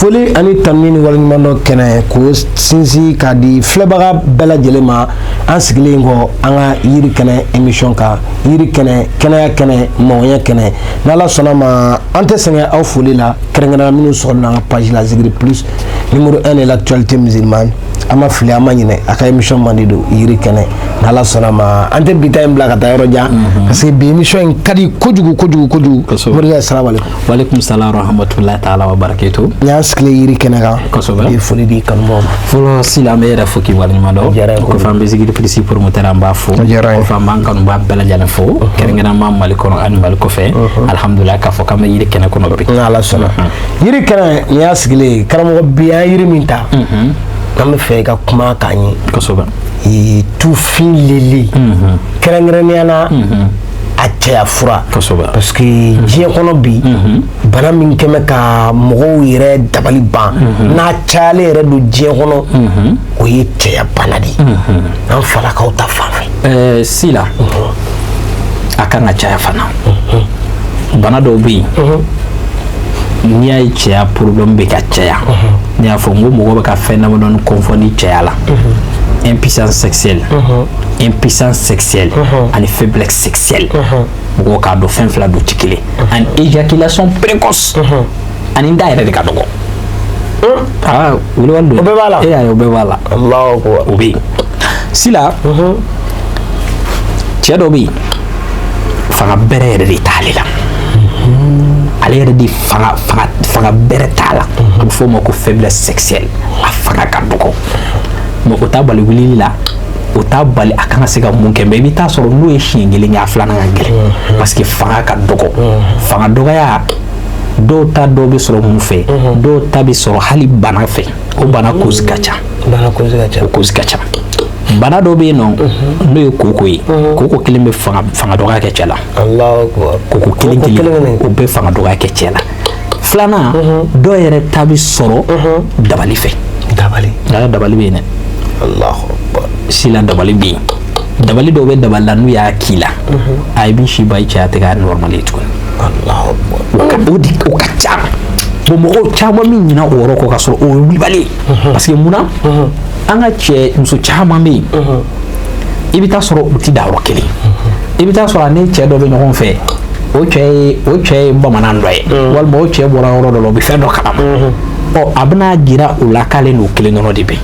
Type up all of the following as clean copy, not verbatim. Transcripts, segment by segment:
foli ani tanmini waliɲumandɔ kɛnɛ ko sinsi k'a di filɛbaga bɛɛ lajɛlen ma an sigilen kɔ an ka yiri kɛnɛ émission kan yiri kɛnɛ kɛnɛya kɛnɛ mɔgɔnya kɛnɛ n'Ala sɔnna ma an tɛ sɛgɛn aw foli la kɛrɛnkɛrɛnnenya minnu sɔrɔlen an ka page la Zikiri plus numéro 1 de l'actualité musulmane an ma fili an ma ɲinɛ a ka émission man di don yiri kɛnɛ n'Ala sɔnna ma an tɛ bi ta in bila ka taa yɔrɔ jan parce que bi émission in ka di kojugu Morikɛ assalamu alaikum. Wa alaikum salam wa rahmatullahi ta'ala wa barakatuh. N'an sigilen yiri kɛnɛ kan i ye foli di kanubagaw ma. Fɔlɔ sila an bɛ yɛrɛ fo k'i waleɲumandɔn ko f'an bɛ Zikiri plus promoteur an b'a fo ko f'an b'an kanubaga bɛɛ lajɛlen fo kɛrɛnkɛrɛnnema Mali kɔnɔ ani Mali kɔfɛ alhamdulillah k'a fɔ k'an bɛ yiri kɛnɛ kɔnɔ bi. N'Ala sɔnna yiri kɛnɛ nin y'a sigilen karamɔgɔ bi an yiri min ta an bɛ fɛ ka kuma k'an ye kosɛbɛ tufin lili kɛrɛnkɛrɛnnenya la a cɛya fura parce que diɲɛ kɔnɔ bi bana min kɛmɛ ka mɔgɔw yɛrɛ dabali ban n'a cayalen yɛrɛ don diɲɛ kɔnɔ o ye cɛya bana de an falakaw ta fanfɛ sila a kan ka caya fana bana dɔw bɛ yen n'i y'a ye cɛya problème bɛ ka caya n'i y'a fɔ n ko mɔgɔ bɛ ka fɛn damadɔni confondre cɛya la impuissance sexuelle ani faiblesse sexuelle mɔgɔw k'a dɔn fɛn fila don tɛ kelen ani éjaculation précoce ani da yɛrɛ de ka dɔgɔ wele o bɛɛ b'a la o bɛɛ b'a la Allahu akbar o bɛ yen sila cɛ dɔ bɛ yen fanga bɛrɛ yɛrɛ de t'ale la ale yɛrɛ de fanga bɛrɛ t'a la a bɛ fɔ o ma ko faiblesse sexuelle a fanga ka dɔgɔ mais o t'a bali wulili la o t'a bali a kan ka se ka mun kɛ mais i bɛ taa sɔrɔ n'o ye siɲɛ kelen kɛ a filanan ka gɛlɛn parce que fanga ka dɔgɔ fanga dɔgɔya dɔw ta dɔw bɛ sɔrɔ mun fɛ dɔw ta bɛ sɔrɔ hali bana fɛ o bana cause ka ca o cause ka ca bana dɔ bɛ yen nɔ n'o ye koko ye koko kelen bɛ fanga dɔgɔya kɛ cɛ la koko kelen o bɛ fanga dɔgɔya kɛ cɛ la filanan dɔw yɛrɛ ta bɛ sɔrɔ dabali fɛ dabali bɛ yen dɛ sila dabali bɛ yen dabali dɔw bɛ dabali la n'u y'a k'i la a i bɛ si ba i cɛ a tɛ k'a normal ye tuguni o ka ca bon mɔgɔw caman min ɲinɛ o yɔrɔ kɔ ka sɔrɔ o ye wulibali ye parce que munna an ka muso caman bɛ yen i bɛ taa sɔrɔ u tɛ da yɔrɔ kelen i bɛ taa sɔrɔ a ni cɛ dɔ bɛ ɲɔgɔn fɛ o cɛ ye bamanan dɔ ye walima o cɛ bɔra yɔrɔ dɔ la o bɛ fɛn dɔ kalama a bɛna jira o la k'ale n'o kelen dɔrɔn de bɛ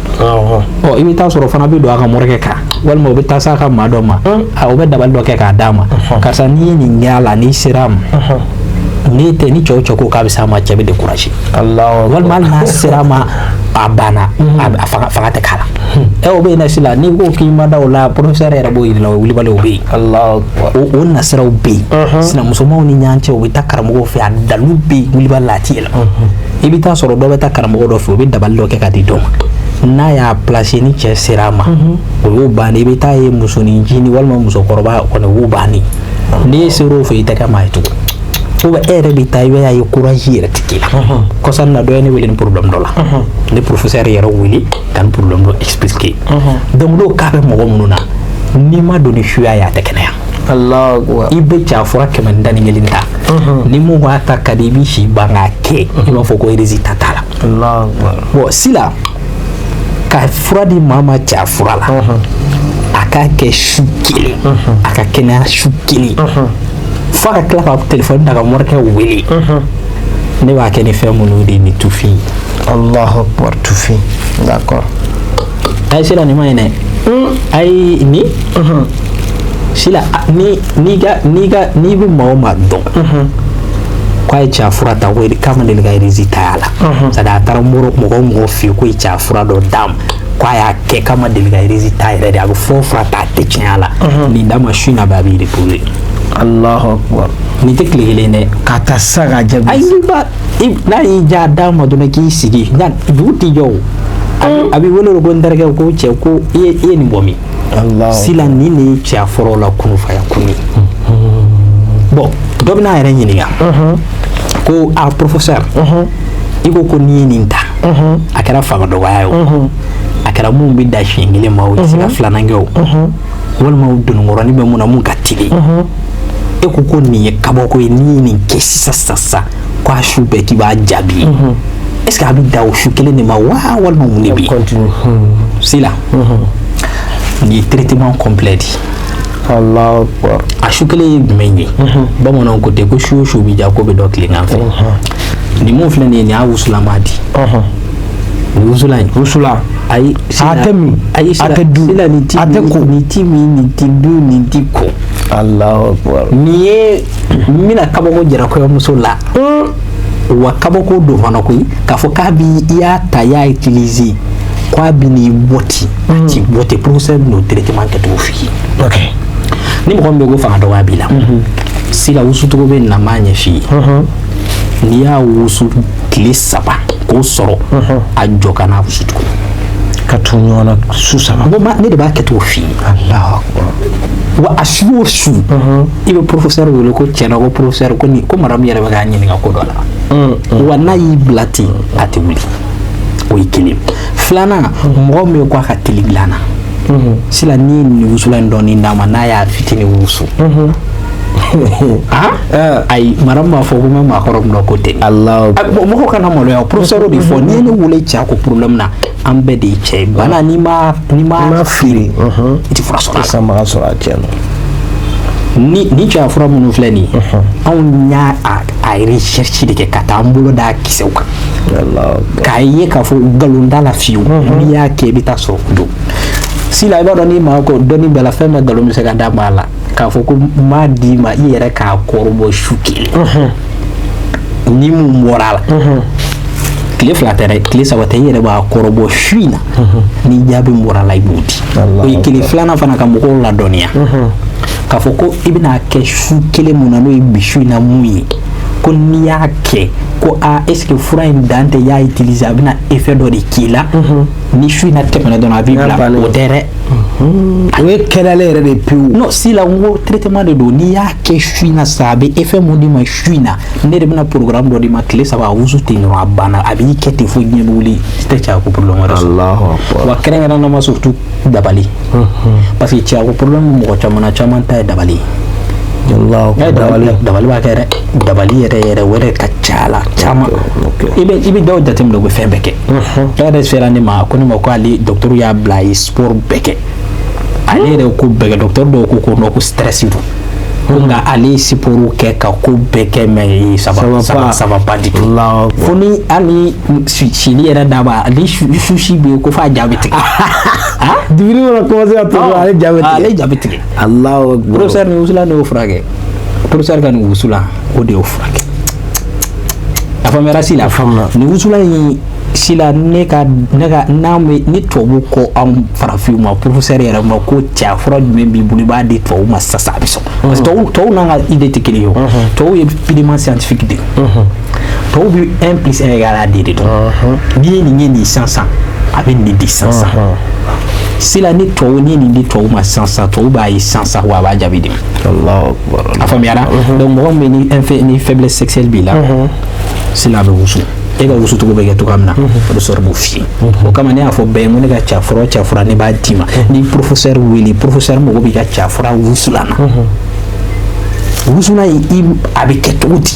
i bɛ taa sɔrɔ fana bɛ don a ka morikɛ kan walima o bɛ taa s'a ka maa dɔ ma o bɛ dabali dɔ kɛ k'a d'a ma karisa n'i ye nin kɛ a la n'i sera a ma ni cɛw cɛ ko k'a bɛ s'a ma cɛ bɛ découragé walima hali n'a sera a ma a banna a fanga tɛ k'a la o bɛ yen nɔ sisan n'i ko k'i ma da o la professeur yɛrɛ b'o yir'i la o wulibali o bɛ yen o nasiraw bɛ yen sinamusomaw ni ɲɔgɔn cɛ o bɛ taa karamɔgɔw fɛ a dalu bɛ yen wulibali la a tɛ yɛlɛma i bɛ taa sɔrɔ dɔ bɛ taa karamɔgɔ dɔ fɛ o bɛ dabali dɔ kɛ ka di dɔ ma n'a y'a placer ni cɛ sera a ma o y'o bannen i bɛ taa ye musonin ncinin walima musokɔrɔba kɔni o y'o bannen n'i ye ser'o fɛ i tɛ kɛ maa ye tugun ou bien e yɛrɛ bɛ taa i b'a ye courage yɛrɛ tɛ k'i la kɔsa na dɔ ye ne wele ni problème dɔ la ne professeur yɛrɛ wele ka ni problème dɔ expliquer donc n'o cas bɛ mɔgɔ minnu na n'i ma don ni suya ye a tɛ kɛnɛya i bɛ cɛ fura 111 ta ni mun b'a ta ka di i b'i si ban k'a kɛ i b'a fɔ ko résultat t'a la bon sila ka fura di maa ma cɛ fura la a k'a kɛ su kelen a ka kɛnɛya su kelen fo ka tila ka téléphone ta ka morikɛ wele ne b'a kɛ ni fɛn minnu de ni tufin Allahu akbar tufin d'accord ayi sila nin ma ɲi dɛ ayi ni sila n'i bɛ maa o maa dɔn k'a ye cɛ fura ta k'a ma deli ka résultat y'a la c'est à dire a taara mɔgɔ fɛ yen ko ye cɛ fura dɔ d'a ma k'a y'a kɛ k'a ma deli ka résultat yɛrɛ de a bɛ fɔ fura ta a tɛ tiɲɛ a la nin d'a ma su in na bɛ a b'i reposer Allahu akbar nin tɛ tile kelen dɛ k'a ta sa ka jaabi ayi n'a y'i diya d'a ma dɔrɔn k'i sigi dugu tɛ jɔ o a bɛ wele ko n terikɛ ko cɛ ko i ye nin bɔ min sisan nin de ye cɛ fɔlɔ la kunufaya kun ye bon dɔ bɛ n'a yɛrɛ ɲininka ko professeur i ko n'i ye nin ta a kɛra fanga dɔgɔya ye o a kɛra mun bɛ da siɲɛ kelen ma o tɛ se ka filanan kɛ o walima donnikɔrɔnin bɛ mun na mun ka teli e ko nin ye kabako ye n'i ye nin kɛ sisan ko a su bɛɛ k'i b'a jaabi est-ce que a bɛ da o su kelen de ma wa walima mun de bɛ yen Sila nin ye traitement complet di Allahu Akbar a su kelen ye jumɛn ye bamananw ko ten ko su o su bɛ ja ko bɛ dɔ tilengan fɛ nin mun filɛ nin ye nin y'a wusulama di nin wusula in wusula ayi a tɛ min a tɛ dun Sila nin ti a tɛ ko nin ti min nin ti dun nin ti ko Allahu Akbar nin ye n bɛna kabako jira kɔɲɔmuso la wa kabako don fana koyi k'a fɔ k'a bi i y'a ta i y'a utiliser k'a bi n'i bɔti a ti bɔti professeur bɛ n'o traitement kɛcogo f'i ye ok ni mɔgɔ min bɛ ko fanga dɔgɔya b'i la Sila wusucogo bɛ na m'a ɲɛ f'i ye n'i y'a wusu tile 3 k'o sɔrɔ a jɔ ka n'a wusu tugun ka to ɲɔgɔn na su 3 ne de b'a kɛcogo f'i ye Allahu Akbar wa a su o su i bɛ professeur wele ko tiɲɛna ko professeur ko nin ko madame yɛrɛ bɛ k'a ɲininka ko dɔ la wa n'a y'i bila ten a tɛ wuli o ye kelen filanan mɔgɔ min ko a ka teli dilan na Sila ni nin wusula in dɔɔni d'a ma n'a y'a fitinin wusu ayi madame b'a fɔ ko n bɛ maakɔrɔ min dɔn ko tɛ Allahu mɔgɔ kana maloya professeur de fɔ n'i ye ne wele cɛ ko problème na an bɛɛ de ye cɛ ye bana n'i ma firi i tɛ fura sɔrɔ a la samaga sɔrɔ a cɛ ni cɛ fura minnu filɛ nin ye anw y'a a recherche de kɛ ka taa an bolo d'a kisɛw kan k'a ye k'a fɔ nkalon t'a la fiyewu n'i y'a kɛ i bɛ taa sɔrɔ o don Sila i b'a dɔn n'i ma ko dɔnni bɛɛ la fɛn bɛɛ nkalon bɛ se ka d'a ma a la k'a fɔ ko n m'a d'i ma i yɛrɛ k'a kɔrɔbɔ su kelen ni mun bɔra a la tile 2 tɛ dɛ tile 3 tɛ i yɛrɛ b'a kɔrɔbɔ su in na ni jaabi bɔra a la i b'o di o ye kelen filanan fana ka mɔgɔw ladɔnniya k'a fɔ ko i bɛna kɛ su kelen mun na n'o ye bi su in na mun ye ko n'i y'a kɛ ko est-ce que fura in dan tɛ y'a utiliser a bɛna effet dɔ de k'i la ni su in na tɛmɛna dɔrɔn a b'i bila o tɛ dɛ o ye kɛnɛyalen yɛrɛ de pewu non Sila n ko traitement de don n'i y'a kɛ su in na sa a bɛ effet mun d'i ma su in na ne de bɛna programme dɔ d'i ma tile 3 a wusu ten dɔrɔn a banna a b'i kɛ ten fo diɲɛ bɛ wuli i tɛ cɛya ko problème wɛrɛ sɔrɔ wa kɛrɛnkɛrɛnnama surtout dabali parce que cɛya ko problème mɔgɔ caman ta ye dabali dabali b'a kɛ dɛ dabali yɛrɛ wɛrɛ ka ca la caman i bɛ dɔw jateminɛ u bɛ fɛn bɛɛ kɛ dɔw yɛrɛ sera ne ma ko ale docteur y'a bila a ye sport bɛɛ kɛ ale yɛrɛ ko bɛɛ kɛ docteur dɔw ko non ko stress don ko nka ale ye sport kɛ ka ko bɛɛ kɛ mais ça va pas du tout fo ni hali sili yɛrɛ d'a ma ale susi bɛ yen ko f'a jaa bɛ tigɛ dibiri mana commencer ka to ale jaa bɛ tigɛ Allahu Akbar professeur ni wusula ne y'o furakɛ professeur ka nin wusula o de y'o furakɛ a faamuyara Sila nin wusula in Sila ne ka n'a ni tubabu ko anw farafinw ma professeur yɛrɛ ma ko cɛya fura jumɛn b'i bolo i b'a di tubabu ma sisan a bɛ sɔn parce que tubabu n'an ka idée tɛ kelen ye o tubabu ye purement scientifique de tubabu bɛ 1 + 1 = 2 de dɔn n'i ye nin ye nin sisan a bɛ nin di sisan Sila ni tubabu ni nin di tubabu ma sisan tubabu b'a ye sisan wa a b'a jaabi de Allahu Akbar a faamuyara donc mɔgɔ min bɛ ni faiblesse sexuelle b'i la Sila a bɛ wusu e ka wusu cogo bɛ kɛ cogoya min na professeur b'o f'i ye o kama ne y'a fɔ bɛɛ ye ko ne ka cɛya fura ne b'a d'i ma ni professeur wele professeur mago b'i ka cɛya fura wusulan na wusulan in a bɛ kɛ cogo di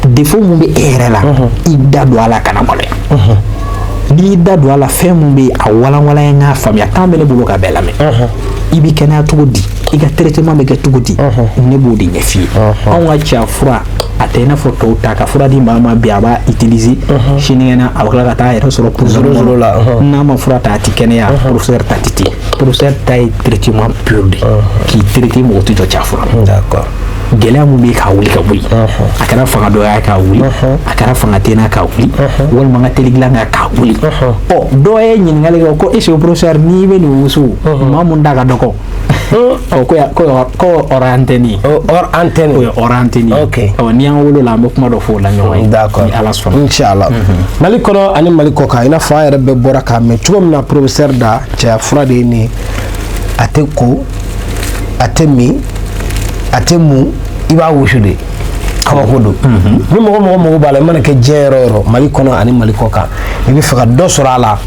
défaut mun bɛ e yɛrɛ la i da don a la kana maloya n'i da don a la fɛn mun bɛ a walanwalan ye n k'a faamuya kan bɛ ne bolo ka bɛɛ lamɛn i bɛ kɛnɛya cogo di i ka traitement bɛ kɛ cogo di ne b'o de ɲɛf'i ye anw ka cɛya fura a tɛ i n'a fɔ tɔw ta ka fura di maa ma bi a b'a utiliser sinikɛnɛ a bɛ tila ka taa a yɛrɛ sɔrɔ prison la n'a ma fura ta a tɛ kɛnɛya professeur ta tɛ ten professeur ta ye traitement pur de k'i traiter mɔgɔ tɛ jɔ cɛya fura la gɛlɛya mun bɛ k'a wuli ka bɔ yen a kɛra fanga dɔgɔya k'a wuli a kɛra fanga tɛna k'a wuli walima n ka teli dilan k'a wuli dɔw ye ɲininkali kɛ ko est-ce que professeur n'i bɛ nin wusu maa mun da ka dɔgɔ ko hors antenne o ye hors antenne n'i y'an wolo la an bɛ kuma dɔ fɔ o la ɲɔgɔn ye ni ala sɔnna inchallah Mali kɔnɔ ani Mali kɔ kan i n'a fɔ an yɛrɛ bɛɛ bɔra k'a mɛn cogo min na professeur da cɛya fura de ye nin a tɛ ko a tɛ min a tɛ mun i b'a wusu de kabako don ni mɔgɔ mago b'a la i mana kɛ diɲɛ yɔrɔ yɔrɔ Mali kɔnɔ ani Mali kɔ kan i bɛ fɛ ka dɔ sɔrɔ a la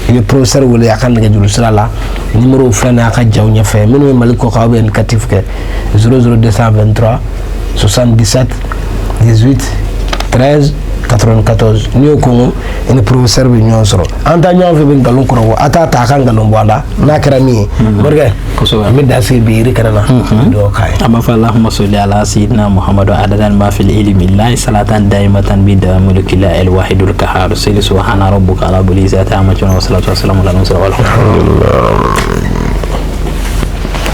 i bɛ professeur wele a ka nɛgɛjuru sira la numéro filɛ nin ye a ka jaw ɲɛfɛ minnu ye Mali kɔ kan ou bien indicatif kɛ 00223 77 18 13 94 ni ko ni professeur bi ñoo soro anta ñoo fi bi galon ko ata ta kan galon boada na kara mi borge ko so mi da fi bi ri kana do kay amma fa allahumma salli ala sayyidina muhammad adadan ma fil ilmi la salatan daimatan bi mulki la al wahidul qahhar subhana rabbuka rabbil izzati amma wa salatu wassalamu ala al mursalin walhamdulillah